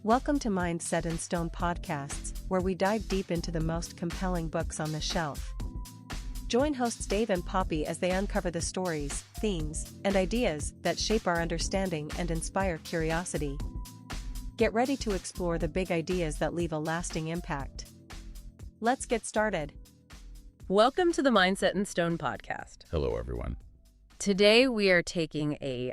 Welcome to Mind Set in Stone podcasts, where we dive deep into the most compelling books on the shelf. Join hosts Dave and Poppy as they uncover the stories, themes, and ideas that shape our understanding and inspire curiosity. Get ready to explore the big ideas that leave a lasting impact. Let's get started. Welcome to the Mind Set in Stone podcast. Hello, everyone. Today, we are taking a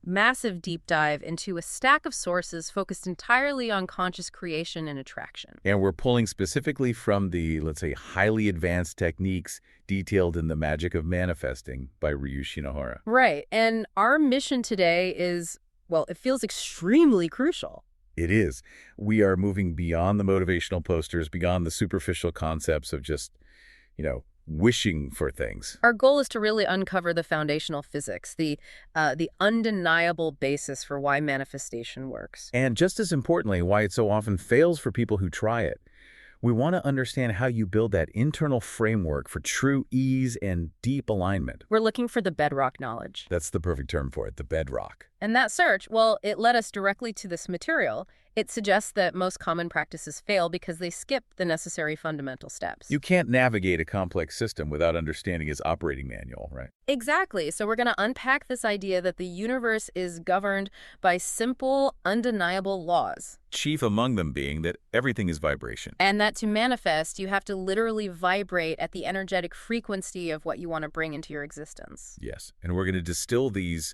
massive deep dive into a stack of sources focused entirely on conscious creation and attraction. And we're pulling specifically from the, let's say, highly advanced techniques detailed in The Magic of Manifesting by Ryuu Shinohara. Right. And our mission today is, well, it feels extremely crucial. It is. We are moving beyond the motivational posters, beyond the superficial concepts of just, wishing for things. Our goal is to really uncover the foundational physics, the undeniable basis for why manifestation works. And just as importantly, why it so often fails for people who try it. We want to understand how you build that internal framework for true ease and deep alignment. We're looking for the bedrock knowledge. That's the perfect term for it, the bedrock. And that search, well, it led us directly to this material. It suggests that most common practices fail because they skip the necessary fundamental steps. You can't navigate a complex system without understanding its operating manual, right? Exactly. So we're going to unpack this idea that the universe is governed by simple, undeniable laws. Chief among them being that everything is vibration. And that to manifest, you have to literally vibrate at the energetic frequency of what you want to bring into your existence. Yes. And we're going to distill these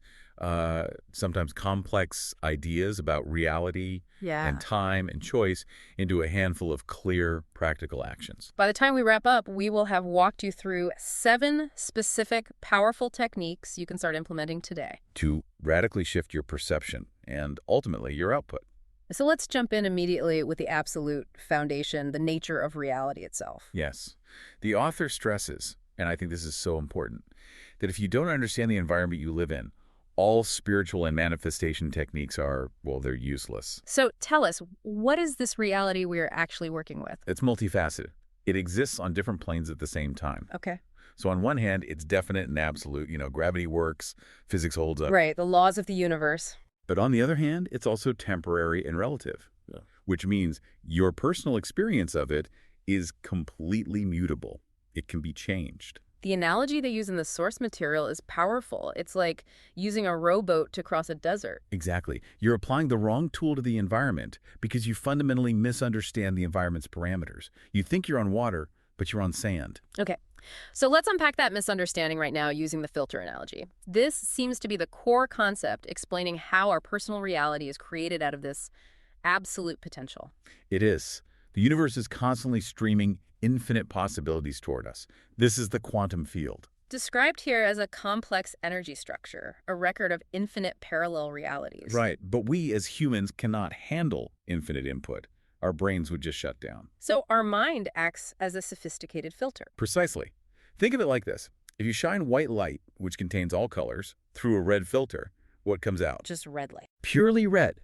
sometimes complex ideas about reality and time and choice into a handful of clear, practical actions. By the time we wrap up, we will have walked you through 7 specific, powerful techniques you can start implementing today to radically shift your perception and ultimately your output. So let's jump in immediately with the absolute foundation, the nature of reality itself. Yes. The author stresses, and I think this is so important, that if you don't understand the environment you live in, all spiritual and manifestation techniques are, well, they're useless. So tell us, what is this reality we're actually working with? It's multifaceted. It exists on different planes at the same time. Okay. So on one hand, it's definite and absolute. Gravity works, physics holds up. Right, the laws of the universe. But on the other hand, it's also temporary and relative, which means your personal experience of it is completely mutable. It can be changed. The analogy they use in the source material is powerful. It's like using a rowboat to cross a desert. Exactly. You're applying the wrong tool to the environment because you fundamentally misunderstand the environment's parameters. You think you're on water, but you're on sand. Okay. So let's unpack that misunderstanding right now using the filter analogy. This seems to be the core concept explaining how our personal reality is created out of this absolute potential. It is. The universe is constantly streaming infinite possibilities toward us. This is the quantum field. Described here as a complex energy structure, a record of infinite parallel realities. Right, but we as humans cannot handle infinite input. Our brains would just shut down. So our mind acts as a sophisticated filter. Precisely. Think of it like this. If you shine white light, which contains all colors, through a red filter, what comes out? Just red light. Purely red.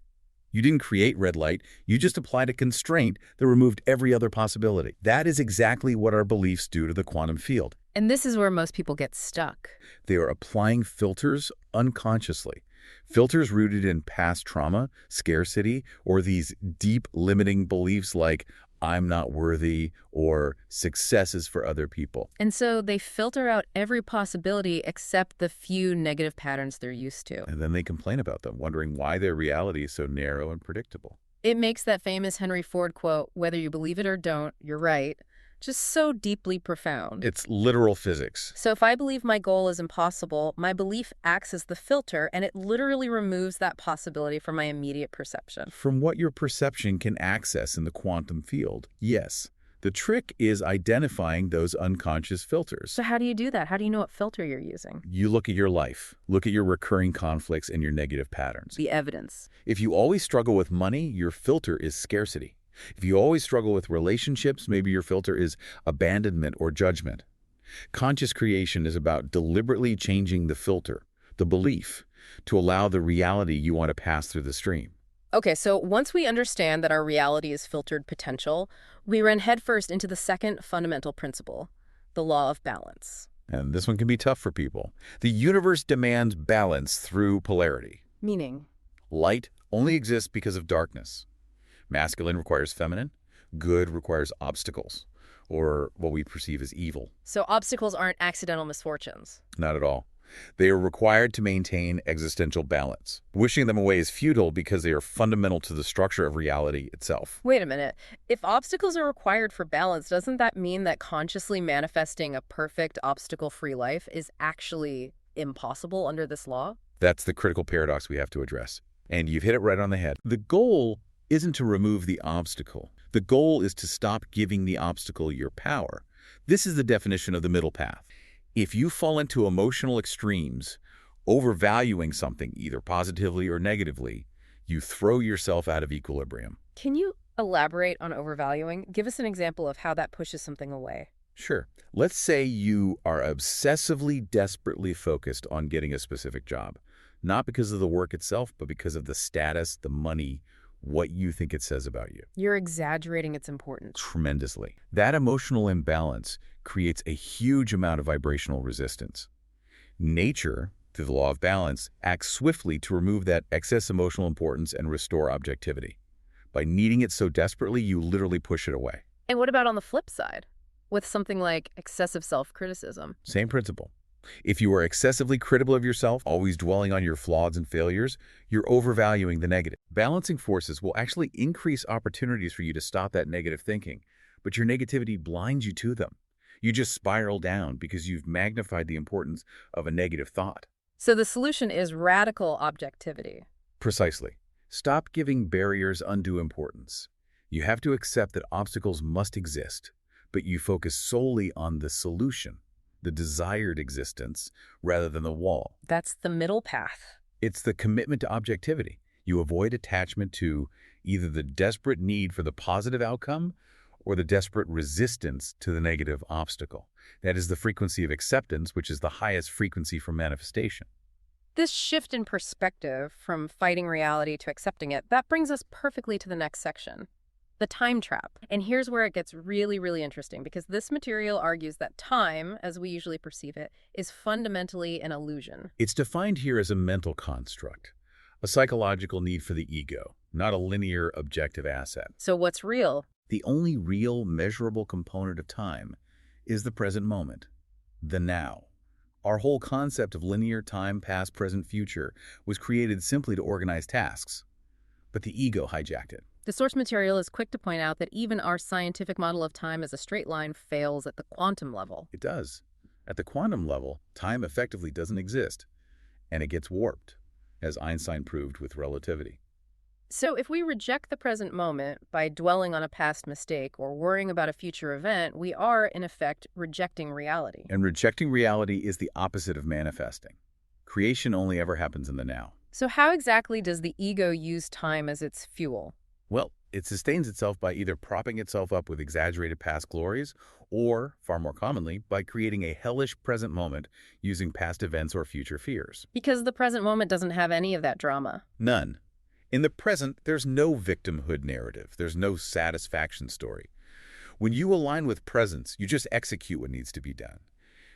You didn't create red light. You just applied a constraint that removed every other possibility. That is exactly what our beliefs do to the quantum field. And this is where most people get stuck. They are applying filters unconsciously. Filters rooted in past trauma, scarcity, or these deep limiting beliefs like, I'm not worthy, or success is for other people. And so they filter out every possibility except the few negative patterns they're used to. And then they complain about them, wondering why their reality is so narrow and predictable. It makes that famous Henry Ford quote, whether you believe it or don't, you're right, just so deeply profound. It's literal physics. So if I believe my goal is impossible, my belief acts as the filter, and it literally removes that possibility from my immediate perception. From what your perception can access in the quantum field, yes. The trick is identifying those unconscious filters. So how do you do that? How do you know what filter you're using? You look at your life, look at your recurring conflicts and your negative patterns. The evidence. If you always struggle with money, your filter is scarcity. If you always struggle with relationships, maybe your filter is abandonment or judgment. Conscious creation is about deliberately changing the filter, the belief, to allow the reality you want to pass through the stream. Okay, so once we understand that our reality is filtered potential, we run headfirst into the second fundamental principle, the law of balance. And this one can be tough for people. The universe demands balance through polarity. Meaning? Light only exists because of darkness. Masculine requires feminine. Good requires obstacles, or what we perceive as evil. So obstacles aren't accidental misfortunes. Not at all. They are required to maintain existential balance. Wishing them away is futile because they are fundamental to the structure of reality itself. Wait a minute. If obstacles are required for balance, doesn't that mean that consciously manifesting a perfect obstacle-free life is actually impossible under this law? That's the critical paradox we have to address. And you've hit it right on the head. The goal isn't to remove the obstacle. The goal is to stop giving the obstacle your power. This is the definition of the middle path. If you fall into emotional extremes, overvaluing something either positively or negatively, you throw yourself out of equilibrium. Can you elaborate on overvaluing? Give us an example of how that pushes something away. Sure. Let's say you are obsessively, desperately focused on getting a specific job, not because of the work itself, but because of the status, the money, what you think it says about you. You're exaggerating its importance. Tremendously. That emotional imbalance creates a huge amount of vibrational resistance. Nature, through the law of balance, acts swiftly to remove that excess emotional importance and restore objectivity. By needing it so desperately, you literally push it away. And what about on the flip side? With something like excessive self-criticism? Same principle. If you are excessively critical of yourself, always dwelling on your flaws and failures, you're overvaluing the negative. Balancing forces will actually increase opportunities for you to stop that negative thinking, but your negativity blinds you to them. You just spiral down because you've magnified the importance of a negative thought. So the solution is radical objectivity. Precisely. Stop giving barriers undue importance. You have to accept that obstacles must exist, but you focus solely on the solution, the desired existence, rather than the wall. That's the middle path. It's the commitment to objectivity. You avoid attachment to either the desperate need for the positive outcome or the desperate resistance to the negative obstacle. That is the frequency of acceptance, which is the highest frequency for manifestation. This shift in perspective from fighting reality to accepting it, that brings us perfectly to the next section. The time trap. And here's where it gets really, really interesting, because this material argues that time, as we usually perceive it, is fundamentally an illusion. It's defined here as a mental construct, a psychological need for the ego, not a linear objective asset. So what's real? The only real measurable component of time is the present moment, the now. Our whole concept of linear time, past, present, future, was created simply to organize tasks, but the ego hijacked it. The source material is quick to point out that even our scientific model of time as a straight line fails at the quantum level. It does. At the quantum level, time effectively doesn't exist, and it gets warped, as Einstein proved with relativity. So if we reject the present moment by dwelling on a past mistake or worrying about a future event, we are, in effect, rejecting reality. And rejecting reality is the opposite of manifesting. Creation only ever happens in the now. So how exactly does the ego use time as its fuel? Well, it sustains itself by either propping itself up with exaggerated past glories or, far more commonly, by creating a hellish present moment using past events or future fears. Because the present moment doesn't have any of that drama. None. In the present, there's no victimhood narrative. There's no satisfaction story. When you align with presence, you just execute what needs to be done.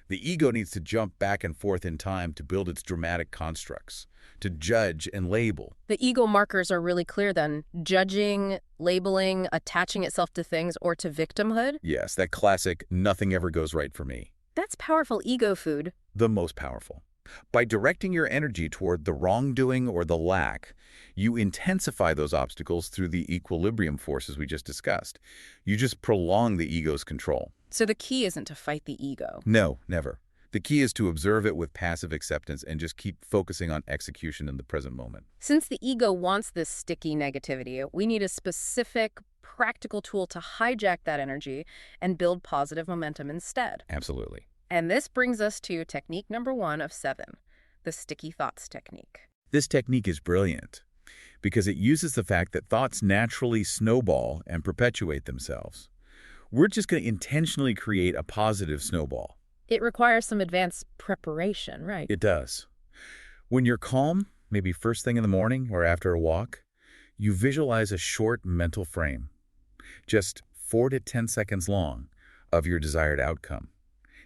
The ego needs to jump back and forth in time to build its dramatic constructs, to judge and label. The ego markers are really clear then. Judging, labeling, attaching itself to things or to victimhood. Yes, that classic, nothing ever goes right for me. That's powerful ego food. The most powerful. By directing your energy toward the wrongdoing or the lack, you intensify those obstacles through the equilibrium forces we just discussed. You just prolong the ego's control. So the key isn't to fight the ego. No, never. The key is to observe it with passive acceptance and just keep focusing on execution in the present moment. Since the ego wants this sticky negativity, we need a specific, practical tool to hijack that energy and build positive momentum instead. Absolutely. And this brings us to technique number 1 of 7, the sticky thoughts technique. This technique is brilliant because it uses the fact that thoughts naturally snowball and perpetuate themselves. We're just going to intentionally create a positive snowball. It requires some advanced preparation, right? It does. When you're calm, maybe first thing in the morning or after a walk, you visualize a short mental frame, just 4 to 10 seconds long, of your desired outcome.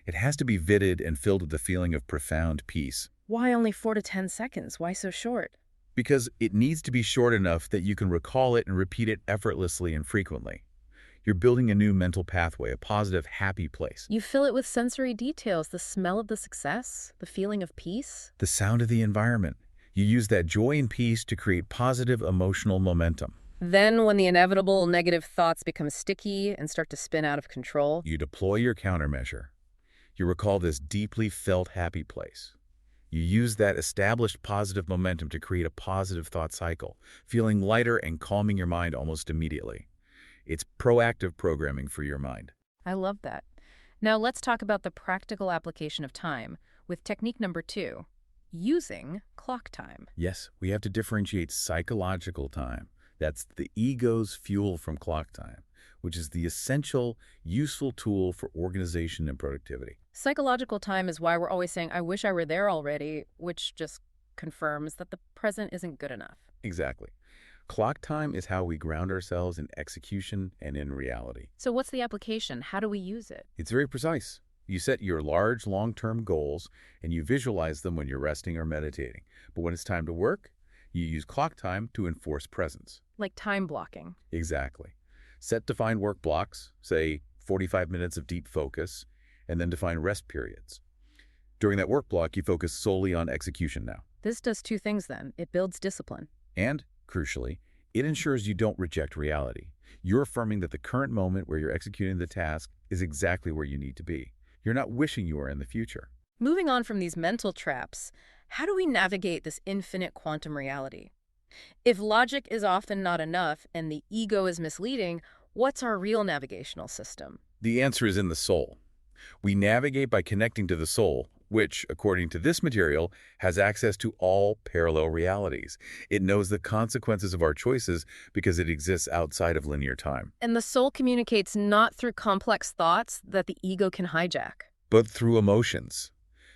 It has to be vivid and filled with the feeling of profound peace. Why only 4 to 10 seconds? Why so short? Because it needs to be short enough that you can recall it and repeat it effortlessly and frequently. You're building a new mental pathway, a positive, happy place. You fill it with sensory details, the smell of the success, the feeling of peace. The sound of the environment. You use that joy and peace to create positive emotional momentum. Then, when the inevitable negative thoughts become sticky and start to spin out of control, You deploy your countermeasure. You recall this deeply felt happy place. You use that established positive momentum to create a positive thought cycle, feeling lighter and calming your mind almost immediately. It's proactive programming for your mind. I love that. Now let's talk about the practical application of time with technique number 2, using clock time. Yes, we have to differentiate psychological time. That's the ego's fuel from clock time, which is the essential, useful tool for organization and productivity. Psychological time is why we're always saying, I wish I were there already, which just confirms that the present isn't good enough. Exactly. Clock time is how we ground ourselves in execution and in reality. So what's the application? How do we use it? It's very precise. You set your large, long-term goals, and you visualize them when you're resting or meditating. But when it's time to work, you use clock time to enforce presence. Like time blocking. Exactly. Set defined work blocks, say 45 minutes of deep focus, and then define rest periods. During that work block, you focus solely on execution now. This does 2 things then. It builds discipline. And, crucially, it ensures you don't reject reality. You're affirming that the current moment where you're executing the task is exactly where you need to be. You're not wishing you were in the future. Moving on from these mental traps, how do we navigate this infinite quantum reality? If logic is often not enough and the ego is misleading, what's our real navigational system? The answer is in the soul. We navigate by connecting to the soul, which, according to this material, has access to all parallel realities. It knows the consequences of our choices because it exists outside of linear time. And the soul communicates not through complex thoughts that the ego can hijack, But through emotions,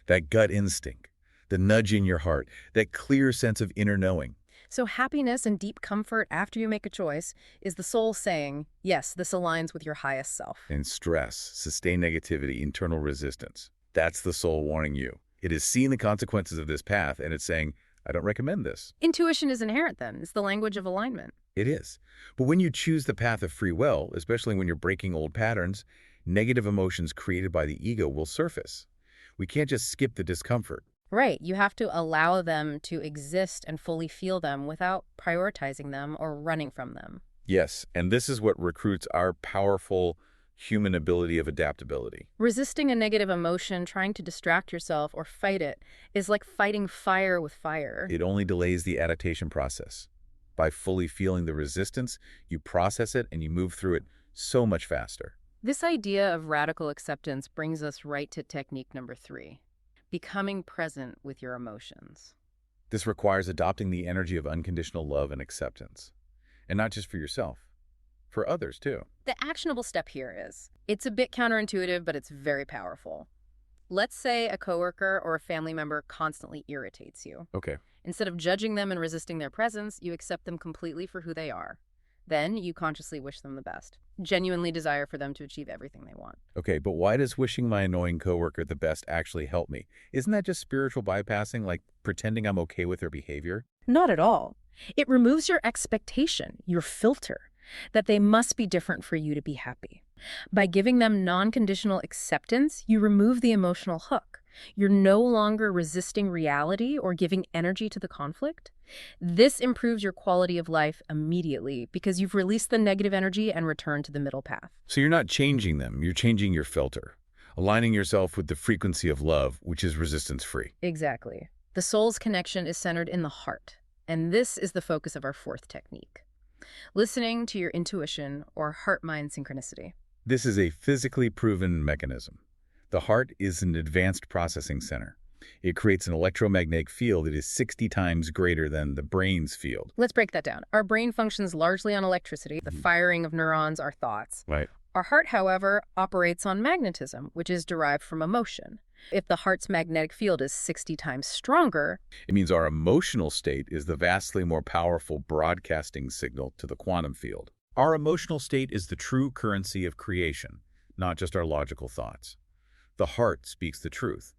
that gut instinct, the nudge in your heart, that clear sense of inner knowing. So happiness and deep comfort after you make a choice is the soul saying, yes, this aligns with your highest self. And stress, sustained negativity, internal resistance. That's the soul warning you. It is seeing the consequences of this path, and it's saying, I don't recommend this. Intuition is inherent then. It's the language of alignment. It is. But when you choose the path of free will, especially when you're breaking old patterns, negative emotions created by the ego will surface. We can't just skip the discomfort. Right. You have to allow them to exist and fully feel them without prioritizing them or running from them. Yes, and this is what recruits our powerful human ability of adaptability. Resisting a negative emotion, trying to distract yourself or fight it, is like fighting fire with fire. It only delays the adaptation process. By fully feeling the resistance, you process it and you move through it so much faster. This idea of radical acceptance brings us right to technique number 3, becoming present with your emotions. This requires adopting the energy of unconditional love and acceptance. And not just for yourself, for others too. The actionable step here is, it's a bit counterintuitive, but it's very powerful. Let's say a coworker or a family member constantly irritates you. Okay. Instead of judging them and resisting their presence, you accept them completely for who they are. Then you consciously wish them the best, genuinely desire for them to achieve everything they want. Okay, but why does wishing my annoying coworker the best actually help me? Isn't that just spiritual bypassing, like pretending I'm okay with their behavior? Not at all. It removes your expectation, your filter, that they must be different for you to be happy. By giving them non-conditional acceptance, you remove the emotional hook. You're no longer resisting reality or giving energy to the conflict. This improves your quality of life immediately because you've released the negative energy and returned to the middle path. So you're not changing them, you're changing your filter, aligning yourself with the frequency of love, which is resistance-free. Exactly. The soul's connection is centered in the heart, and this is the focus of our 4th technique. Listening to your intuition or heart-mind synchronicity. This is a physically proven mechanism. The heart is an advanced processing center. It creates an electromagnetic field that is 60 times greater than the brain's field. Let's break that down. Our brain functions largely on electricity, the firing of neurons, our thoughts. Right. Our heart, however, operates on magnetism, which is derived from emotion. If the heart's magnetic field is 60 times stronger, it means our emotional state is the vastly more powerful broadcasting signal to the quantum field. Our emotional state is the true currency of creation, not just our logical thoughts. The heart speaks the truth.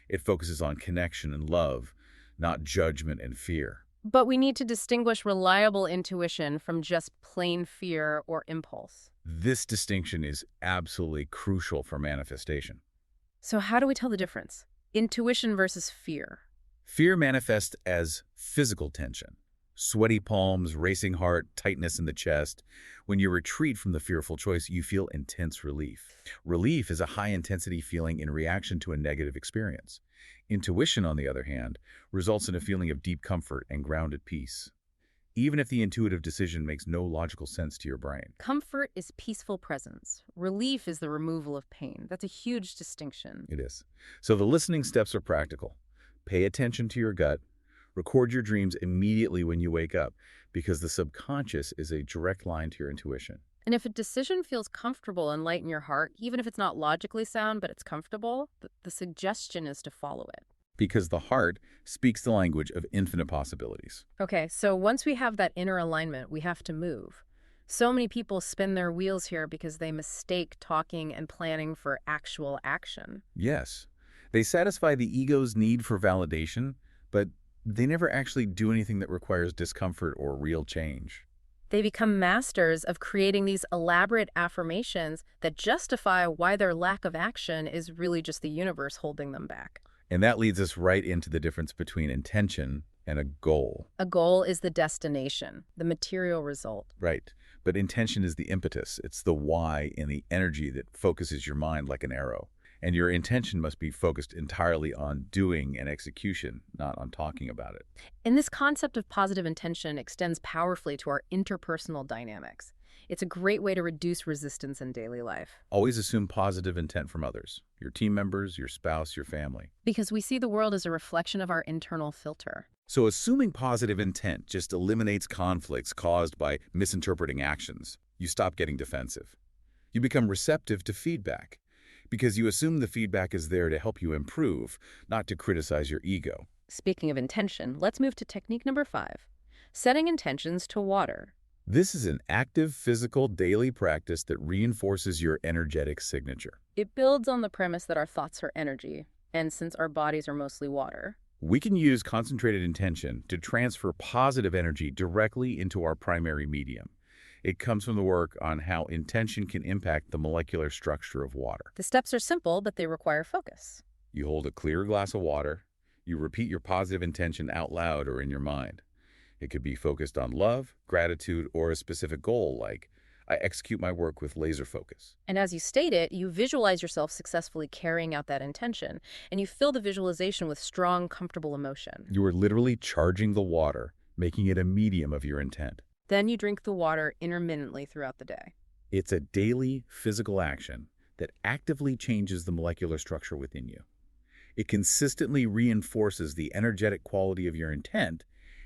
It focuses on connection and love, not judgment and fear. But we need to distinguish reliable intuition from just plain fear or impulse. This distinction is absolutely crucial for manifestation. So how do we tell the difference? Intuition versus fear. Fear manifests as physical tension. Sweaty palms, racing heart, tightness in the chest. When you retreat from the fearful choice, you feel intense relief. Relief is a high-intensity feeling in reaction to a negative experience. Intuition, on the other hand, results in a feeling of deep comfort and grounded peace, even if the intuitive decision makes no logical sense to your brain. Comfort is peaceful presence. Relief is the removal of pain. That's a huge distinction. It is. So the listening steps are practical. Pay attention to your gut. Record your dreams immediately when you wake up, because the subconscious is a direct line to your intuition. And if a decision feels comfortable and light in your heart, even if it's not logically sound, but it's comfortable, the suggestion is to follow it. Because the heart speaks the language of infinite possibilities. Okay, so once we have that inner alignment, we have to move. So many people spin their wheels here because they mistake talking and planning for actual action. Yes, they satisfy the ego's need for validation, but they never actually do anything that requires discomfort or real change. They become masters of creating these elaborate affirmations that justify why their lack of action is really just the universe holding them back. And that leads us right into the difference between intention and a goal. A goal is the destination, the material result. Right. But intention is the impetus. It's the why and the energy that focuses your mind like an arrow. And your intention must be focused entirely on doing and execution, not on talking about it. And this concept of positive intention extends powerfully to our interpersonal dynamics. It's a great way to reduce resistance in daily life. Always assume positive intent from others, your team members, your spouse, your family. Because we see the world as a reflection of our internal filter. So assuming positive intent just eliminates conflicts caused by misinterpreting actions. You stop getting defensive. You become receptive to feedback, because you assume the feedback is there to help you improve, not to criticize your ego. Speaking of intention, let's move to technique number 5, setting intentions to water. This is an active, physical, daily practice that reinforces your energetic signature. It builds on the premise that our thoughts are energy, and since our bodies are mostly water, We can use concentrated intention to transfer positive energy directly into our primary medium. It comes from the work on how intention can impact the molecular structure of water. the steps are simple, but they require focus. You hold a clear glass of water. You repeat your positive intention out loud or in your mind. It could be focused on love, gratitude, or a specific goal like, I execute my work with laser focus. And as you state it, you visualize yourself successfully carrying out that intention, and you fill the visualization with strong, comfortable emotion. You are literally charging the water, making it a medium of your intent. Then you drink the water intermittently throughout the day. It's a daily physical action that actively changes the molecular structure within you. It consistently reinforces the energetic quality of your intent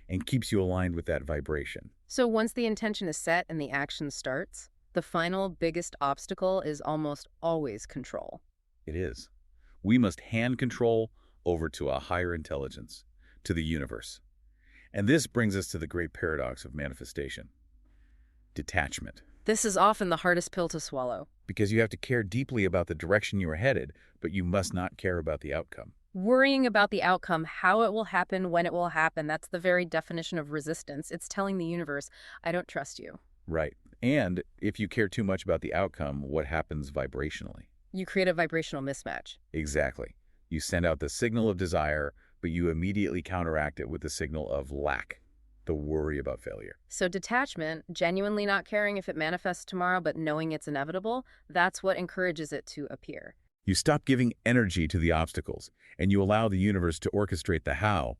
and keeps you aligned with that vibration. So once the intention is set and the action starts, the final biggest obstacle is almost always control. It is. We must hand control over to a higher intelligence, to the universe. And this brings us to the great paradox of manifestation. Detachment. This is often the hardest pill to swallow. Because you have to care deeply about the direction you are headed, but you must not care about the outcome. Worrying about the outcome, how it will happen, when it will happen, that's the very definition of resistance. It's telling the universe, I don't trust you. Right. And if you care too much about the outcome, what happens vibrationally? You create a vibrational mismatch. Exactly. You send out the signal of desire, but you immediately counteract it with the signal of lack, the worry about failure. So detachment, genuinely not caring if it manifests tomorrow, but knowing it's inevitable, that's what encourages it to appear. You stop giving energy to the obstacles, and you allow the universe to orchestrate the how,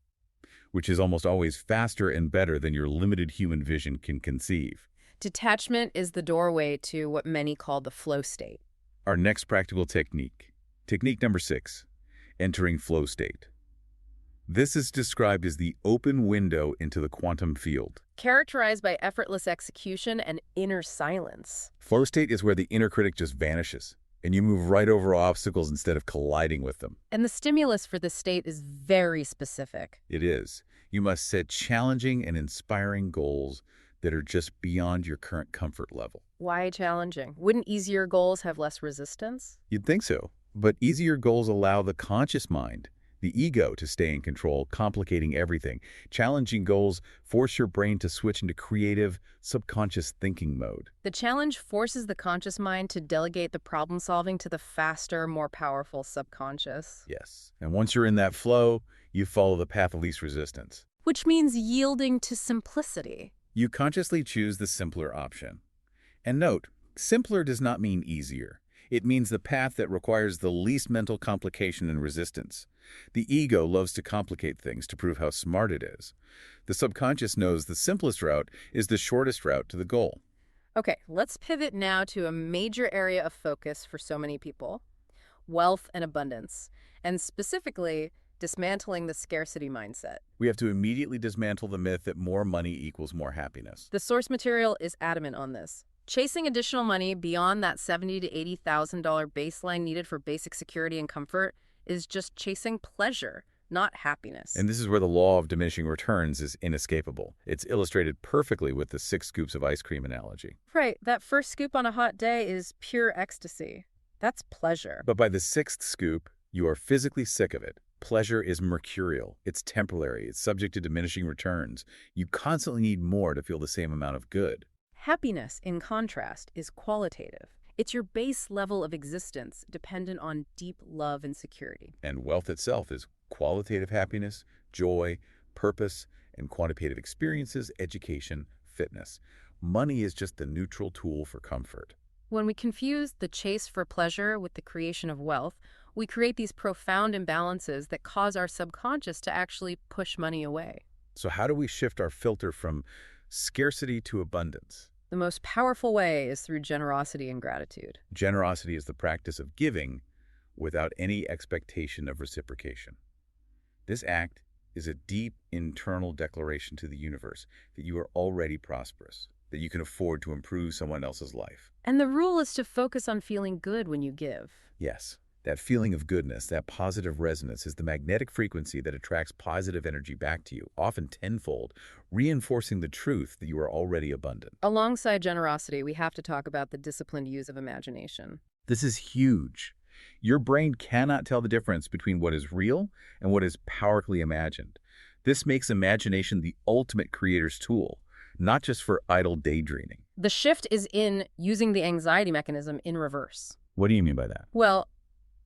which is almost always faster and better than your limited human vision can conceive. Detachment is the doorway to what many call the flow state. Our next practical technique. Technique number 6, entering flow state. This is described as the open window into the quantum field. Characterized by effortless execution and inner silence. Flow state is where the inner critic just vanishes, and you move right over obstacles instead of colliding with them. And the stimulus for this state is very specific. It is. You must set challenging and inspiring goals that are just beyond your current comfort level. Why challenging? Wouldn't easier goals have less resistance? You'd think so, but easier goals allow the conscious mind, The ego to stay in control, complicating everything. Challenging goals force your brain to switch into creative, subconscious thinking mode. The challenge forces the conscious mind to delegate the problem solving to the faster, more powerful subconscious. Yes. And once you're in that flow, you follow the path of least resistance. Which means yielding to simplicity. You consciously choose the simpler option. And note, simpler does not mean easier. It means the path that requires the least mental complication and resistance. The ego loves to complicate things to prove how smart it is. The subconscious knows the simplest route is the shortest route to the goal. Okay, let's pivot now to a major area of focus for so many people: wealth and abundance, and specifically dismantling the scarcity mindset. We have to immediately dismantle the myth that more money equals more happiness. The source material is adamant on this. Chasing additional money beyond that $70,000 to $80,000 baseline needed for basic security and comfort is just chasing pleasure, not happiness. And this is where the law of diminishing returns is inescapable. It's illustrated perfectly with the 6 scoops of ice cream analogy. Right, that first scoop on a hot day is pure ecstasy. That's pleasure. But by the 6th scoop, you are physically sick of it. Pleasure is mercurial. It's temporary. It's subject to diminishing returns. You constantly need more to feel the same amount of good. Happiness, in contrast, is qualitative. It's your base level of existence, dependent on deep love and security. And wealth itself is qualitative happiness, joy, purpose, and quantitative experiences, education, fitness. Money is just the neutral tool for comfort. When we confuse the chase for pleasure with the creation of wealth, we create these profound imbalances that cause our subconscious to actually push money away. So how do we shift our filter from scarcity to abundance? The most powerful way is through generosity and gratitude. Generosity is the practice of giving without any expectation of reciprocation. This act is a deep internal declaration to the universe that you are already prosperous, that you can afford to improve someone else's life. And the rule is to focus on feeling good when you give. Yes, that feeling of goodness, that positive resonance is the magnetic frequency that attracts positive energy back to you, often tenfold, reinforcing the truth that you are already abundant. Alongside generosity, we have to talk about the disciplined use of imagination. This is huge. Your brain cannot tell the difference between what is real and what is powerfully imagined. This makes imagination the ultimate creator's tool, not just for idle daydreaming. The shift is in using the anxiety mechanism in reverse. What do you mean by that? Well,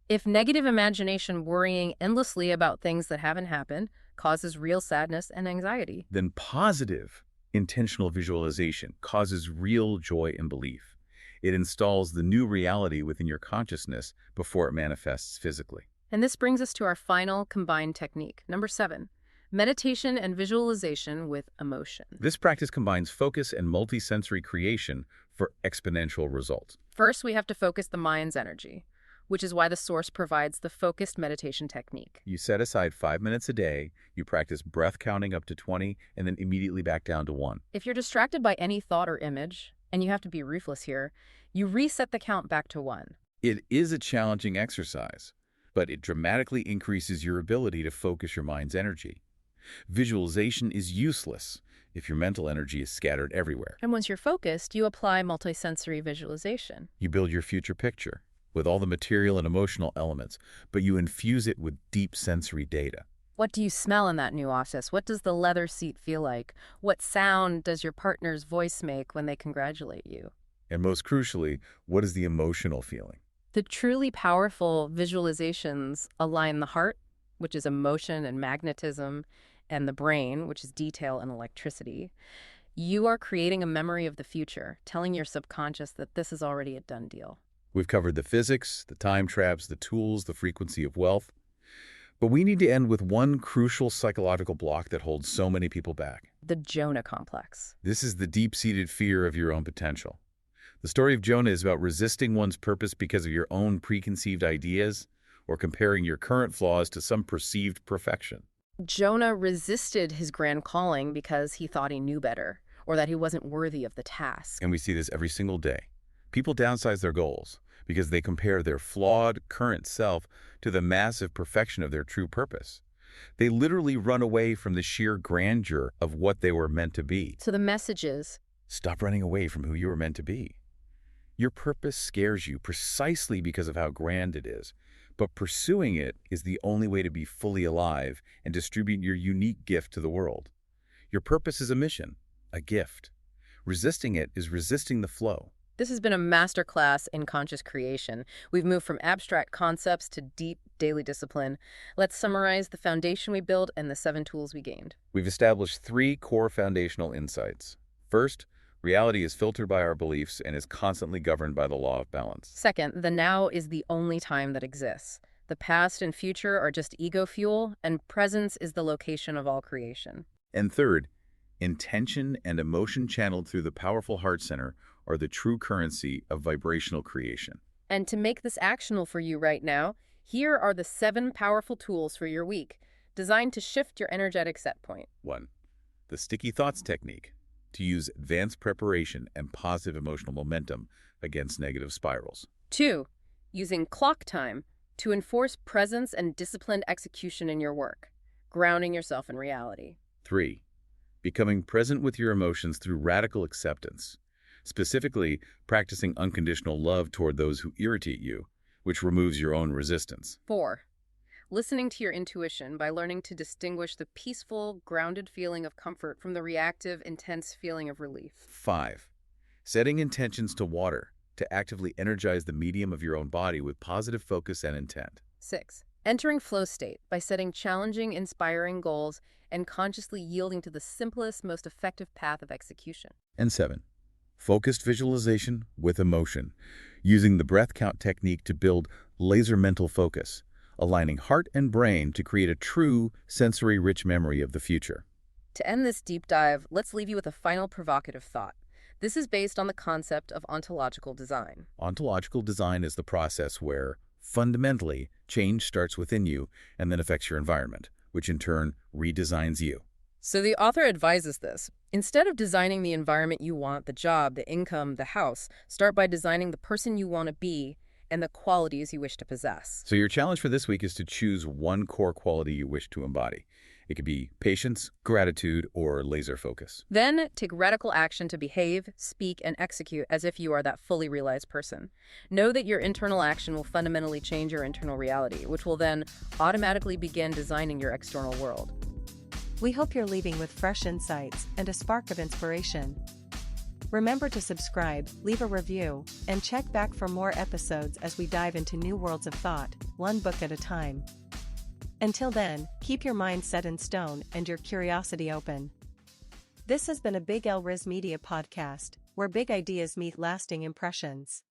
if negative imagination, worrying endlessly about things that haven't happened, causes real sadness and anxiety, Then positive, intentional visualization causes real joy and belief. It installs the new reality within your consciousness before it manifests physically. And this brings us to our final combined technique, number 7, meditation and visualization with emotion. This practice combines focus and multisensory creation for exponential results. First, we have to focus the mind's energy, which is why the source provides the focused meditation technique. You set aside 5 minutes a day, you practice breath counting up to 20, and then immediately back down to 1. If you're distracted by any thought or image, and you have to be ruthless here, you reset the count back to 1. It is a challenging exercise, but it dramatically increases your ability to focus your mind's energy. Visualization is useless if your mental energy is scattered everywhere. And once you're focused, you apply multisensory visualization. You build your future picture with all the material and emotional elements, but you infuse it with deep sensory data. What do you smell in that new office? What does the leather seat feel like? What sound does your partner's voice make when they congratulate you? And most crucially, what is the emotional feeling? The truly powerful visualizations align the heart, which is emotion and magnetism, and the brain, which is detail and electricity. You are creating a memory of the future, telling your subconscious that this is already a done deal. We've covered the physics, the time traps, the tools, the frequency of wealth. But we need to end with one crucial psychological block that holds so many people back. The Jonah complex. This is the deep-seated fear of your own potential. The story of Jonah is about resisting one's purpose because of your own preconceived ideas or comparing your current flaws to some perceived perfection. Jonah resisted his grand calling because he thought he knew better, or that he wasn't worthy of the task. And we see this every single day. People downsize their goals because they compare their flawed current self to the massive perfection of their true purpose. They literally run away from the sheer grandeur of what they were meant to be. So the message is, Stop running away from who you were meant to be. Your purpose scares you precisely because of how grand it is. But pursuing it is the only way to be fully alive and distribute your unique gift to the world. Your purpose is a mission, a gift. Resisting it is resisting the flow. This has been a masterclass in conscious creation. We've moved from abstract concepts to deep daily discipline. Let's summarize the foundation we built and the 7 tools we gained. We've established 3 core foundational insights. First, reality is filtered by our beliefs and is constantly governed by the law of balance. Second, the now is the only time that exists. The past and future are just ego fuel, and presence is the location of all creation. And third, intention and emotion channeled through the powerful heart center are the true currency of vibrational creation. And to make this actionable for you right now, here are the 7 powerful tools for your week, designed to shift your energetic set point. 1. The sticky thoughts technique, to use advanced preparation and positive emotional momentum against negative spirals. 2. Using clock time to enforce presence and disciplined execution in your work, grounding yourself in reality. 3. Becoming present with your emotions through radical acceptance, specifically practicing unconditional love toward those who irritate you, which removes your own resistance. 4. Listening to your intuition by learning to distinguish the peaceful, grounded feeling of comfort from the reactive, intense feeling of relief. 5. Setting intentions to water, to actively energize the medium of your own body with positive focus and intent. 6. Entering flow state by setting challenging, inspiring goals and consciously yielding to the simplest, most effective path of execution. And 7. Focused visualization with emotion, using the breath count technique to build laser mental focus, aligning heart and brain to create a true, sensory-rich memory of the future. To end this deep dive, let's leave you with a final provocative thought. This is based on the concept of ontological design. Ontological design is the process where, fundamentally, change starts within you and then affects your environment, which in turn redesigns you. So the author advises this. Instead of designing the environment you want, the job, the income, the house, start by designing the person you want to be and the qualities you wish to possess. So your challenge for this week is to choose one core quality you wish to embody. It could be patience, gratitude, or laser focus. Then take radical action to behave, speak, and execute as if you are that fully realized person. Know that your internal action will fundamentally change your internal reality, which will then automatically begin designing your external world. We hope you're leaving with fresh insights and a spark of inspiration. Remember to subscribe, leave a review, and check back for more episodes as we dive into new worlds of thought, one book at a time. Until then, keep your mind set in stone and your curiosity open. This has been a Big L Riz Media podcast, where big ideas meet lasting impressions.